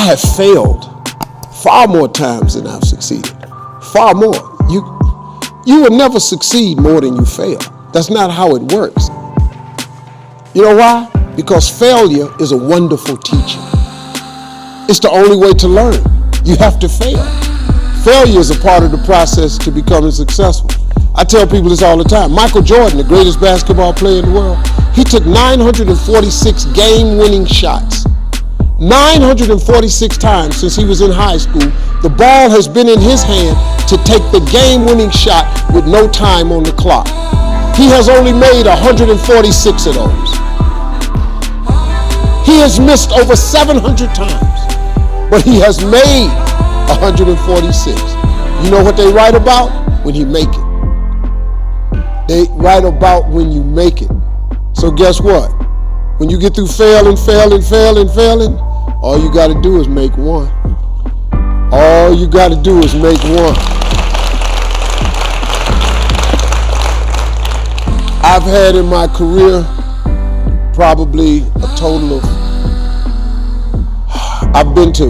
I have failed far more times than I've succeeded. Far more. You will never succeed more than you fail. That's not how it works. You know why? Because failure is a wonderful teacher. It's the only way to learn. You have to fail. Failure is a part of the process to becoming successful. I tell people this all the time. Michael Jordan, the greatest basketball player in the world, he took 946 game-winning shots. 946 times since he was in high school, the ball has been in his hand to take the game-winning shot with no time on the clock. He has only made 146 of those. He has missed over 700 times, but he has made 146. You know what they write about? When you make it. They write about when you make it. So guess what? When you get through failing, all you got to do is make one. All you got to do is make one. I've had in my career probably a total of, I've been to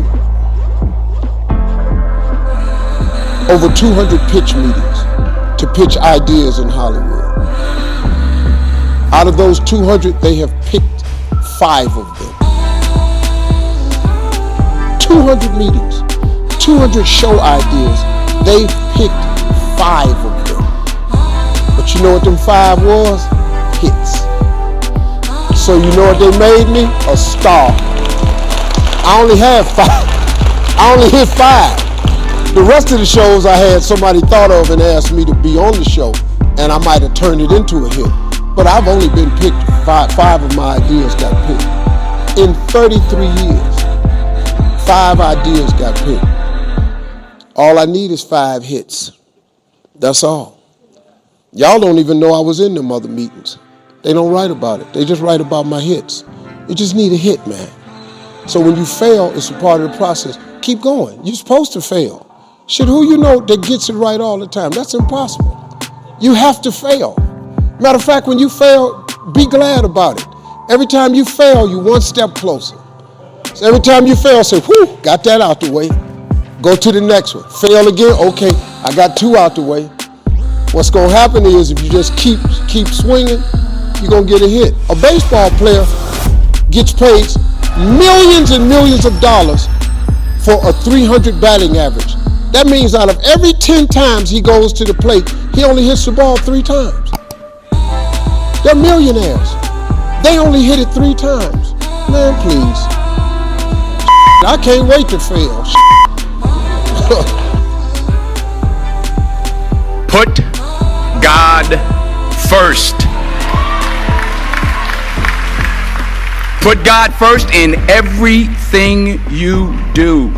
over 200 pitch meetings to pitch ideas in Hollywood. Out of those 200, they have picked 5 of them. 200 meetings, 200 show ideas, they've picked 5 of them. But you know what them 5 was? Hits. So you know what they made me? A star. I only had 5. I only hit 5. The rest of the shows I had somebody thought of and asked me to be on the show, and I might have turned it into a hit. But I've only been picked 5 of my ideas got picked. In 33 years, 5 ideas got picked. All I need is 5 hits. That's all. Y'all don't even know I was in them other meetings. They don't write about it. They just write about my hits. You just need a hit, man. So when you fail, it's a part of the process. Keep going. You're supposed to fail. Shit, who you know that gets it right all the time? That's impossible. You have to fail. Matter of fact, when you fail, be glad about it. Every time you fail, you're one step closer. So every time you fail, say, whew, got that out the way. Go to the next one. Fail again, okay, I got 2 out the way. What's gonna happen is if you just keep swinging, you're gonna get a hit. A baseball player gets paid millions and millions of dollars for a 300 batting average. That means out of every 10 times he goes to the plate, he only hits the ball 3 times. They're millionaires. They only hit it 3 times. Man, please. I can't wait to fail. Put God first. Put God first in everything you do.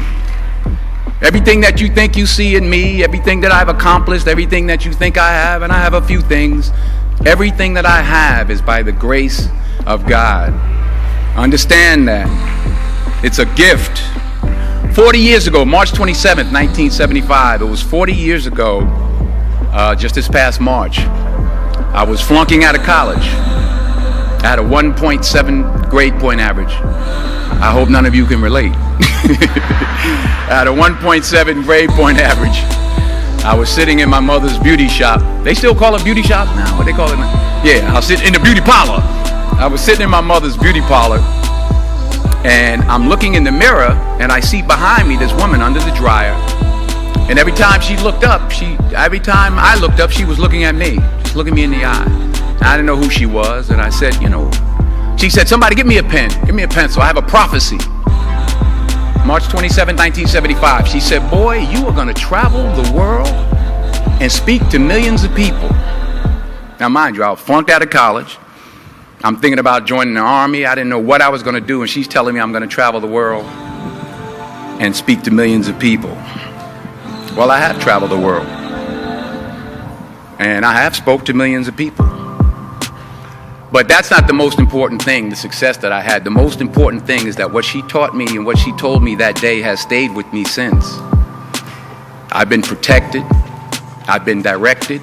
Everything that you think you see in me, everything that I've accomplished, everything that you think I have, and I have a few things, everything that I have is by the grace of God. Understand that. It's a gift. 40 years ago, March 27th, 1975, it was 40 years ago, just this past March, I was flunking out of college. I had a 1.7 grade point average. I hope none of you can relate. I had a 1.7 grade point average. I was sitting in my mother's beauty shop. They still call it beauty shop now? What they call it now? Yeah, I was sitting in the beauty parlor. I was sitting in my mother's beauty parlor, and I'm looking in the mirror, and I see behind me this woman under the dryer. And every time she looked up, every time I looked up, she was looking at me, just looking me in the eye. And I didn't know who she was, and I said, she said, somebody give me a pen, give me a pencil, I have a prophecy. March 27, 1975, she said, boy, you are gonna travel the world and speak to millions of people. Now mind you, I was flunked out of college. I'm thinking about joining the army. I didn't know what I was gonna do, and she's telling me I'm gonna travel the world and speak to millions of people. Well, I have traveled the world, and I have spoke to millions of people. But that's not the most important thing, the success that I had. The most important thing is that what she taught me and what she told me that day has stayed with me since. I've been protected, I've been directed,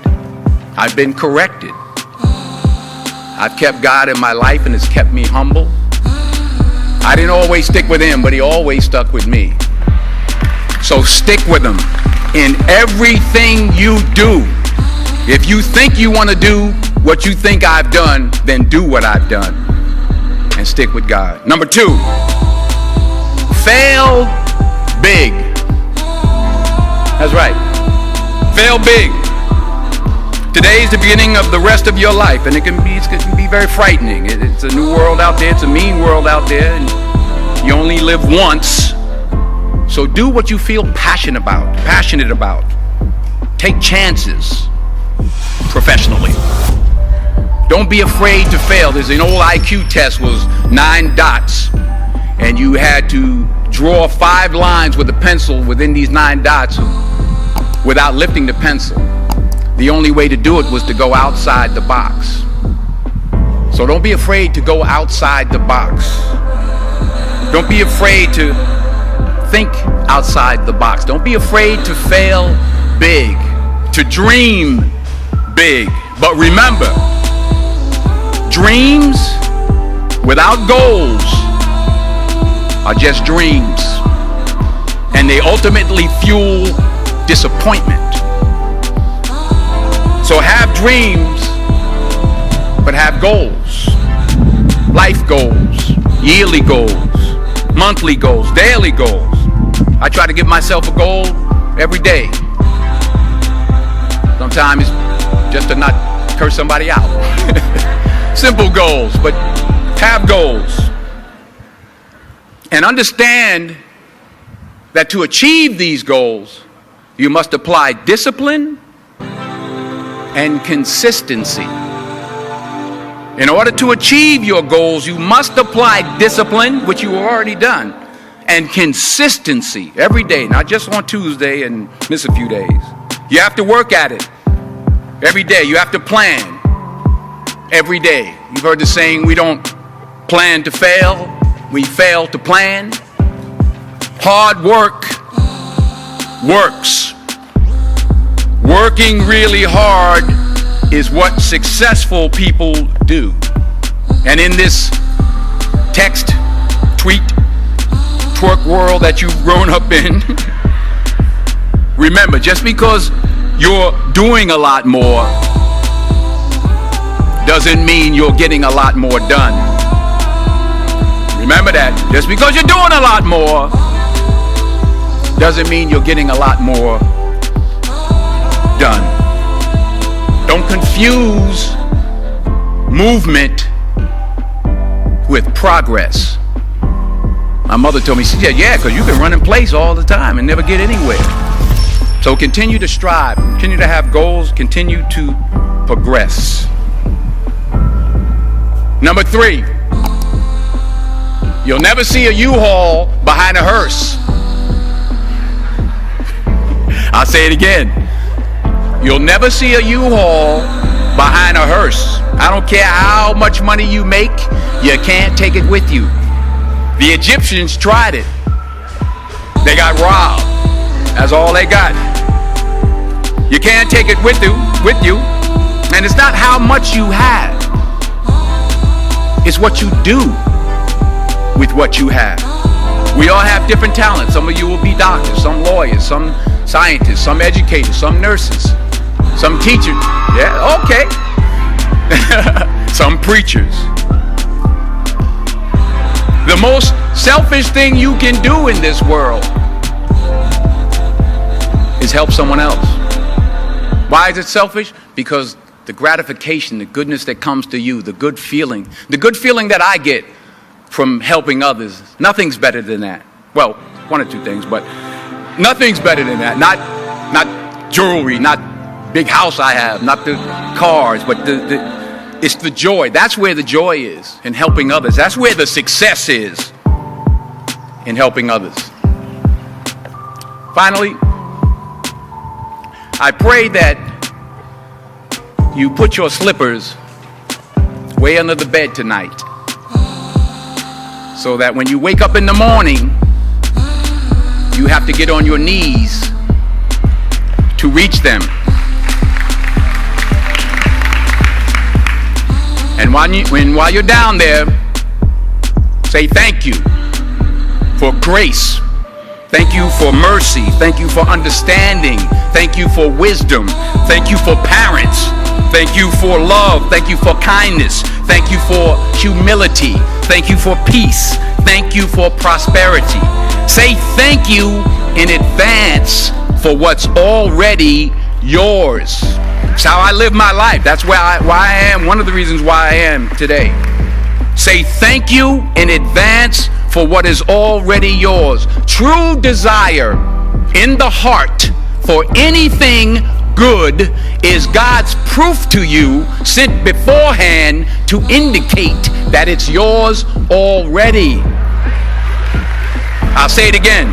I've been corrected. I've kept God in my life, and it's kept me humble. I didn't always stick with him, but he always stuck with me. So stick with him in everything you do. If you think you want to do what you think I've done, then do what I've done and stick with God. Number 2, fail big. That's right. Fail big. Today is the beginning of the rest of your life, and it can be very frightening. It's a new world out there. It's a mean world out there, and you only live once. So do what you feel passionate about. Take chances professionally. Don't be afraid to fail. There's an old IQ test, was 9 dots, and you had to draw 5 lines with a pencil within these 9 dots without lifting the pencil. The only way to do it was to go outside the box. So don't be afraid to go outside the box. Don't be afraid to think outside the box. Don't be afraid to fail big, to dream big. But remember, dreams without goals are just dreams, and they ultimately fuel disappointment. So have dreams, but have goals. Life goals, yearly goals, monthly goals, daily goals. I try to give myself a goal every day. Sometimes just to not curse somebody out. Simple goals, but have goals. And understand that to achieve these goals, you must apply discipline and consistency. In order to achieve your goals, you must apply discipline, which you have already done, and consistency every day, not just on Tuesday and miss a few days. You have to work at it every day. You have to plan every day. You've heard the saying, we don't plan to fail, we fail to plan. Hard work works. Working really hard is what successful people do. And in this text, tweet, twerk world that you've grown up in, remember, just because you're doing a lot more doesn't mean you're getting a lot more done. Remember that. Just because you're doing a lot more doesn't mean you're getting a lot more done. Don't confuse movement with progress. My mother told me, she said, yeah, because you can run in place all the time and never get anywhere. So continue to strive, continue to have goals, continue to progress. Number 3, you'll never see a U-Haul behind a hearse. I'll say it again. You'll never see a U-Haul behind a hearse. I don't care how much money you make, you can't take it with you. The Egyptians tried it. They got robbed. That's all they got. You can't take it with you. And it's not how much you have. It's what you do with what you have. We all have different talents. Some of you will be doctors, some lawyers, some scientists, some educators, some nurses, some teachers. Yeah, okay. Some preachers. The most selfish thing you can do in this world is help someone else. Why is it selfish? Because the gratification, the goodness that comes to you, the good feeling that I get from helping others, nothing's better than that. Well, one or two things, but nothing's better than that. Not jewelry, not big house I have, not the cars, but it's the joy. That's where the joy is, in helping others. That's where the success is, in helping others. Finally, I pray that you put your slippers way under the bed tonight, so that when you wake up in the morning, you have to get on your knees to reach them. And while you're down there, say thank you. for grace. Thank you for mercy. Thank you for understanding. Thank you for wisdom. Thank you for parents. Thank you for love. Thank you for kindness. Thank you for humility. Thank you for peace. Thank you for prosperity. Say thank you in advance for what's already yours. It's how I live my life. That's why I am. One of the reasons why I am today. Say thank you in advance for what is already yours. True desire in the heart for anything good is God's proof to you, sent beforehand to indicate that it's yours already. I'll say it again.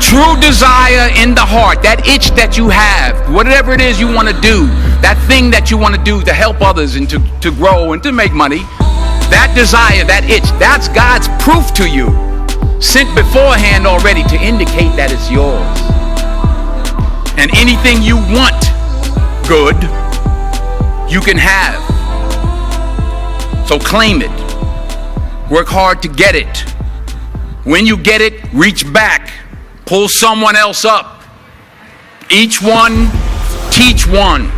True desire in the heart, that itch that you have, whatever it is you want to do, that thing that you want to do to help others and to grow and to make money, that desire, that itch, that's God's proof to you, sent beforehand already to indicate that it's yours. And anything you want good, you can have. So claim it. Work hard to get it. When you get it, reach back. Pull someone else up. Each one, teach one.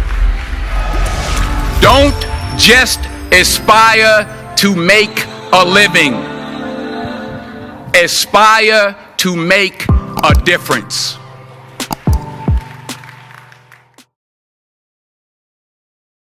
Don't just aspire to make a living. Aspire to make a difference.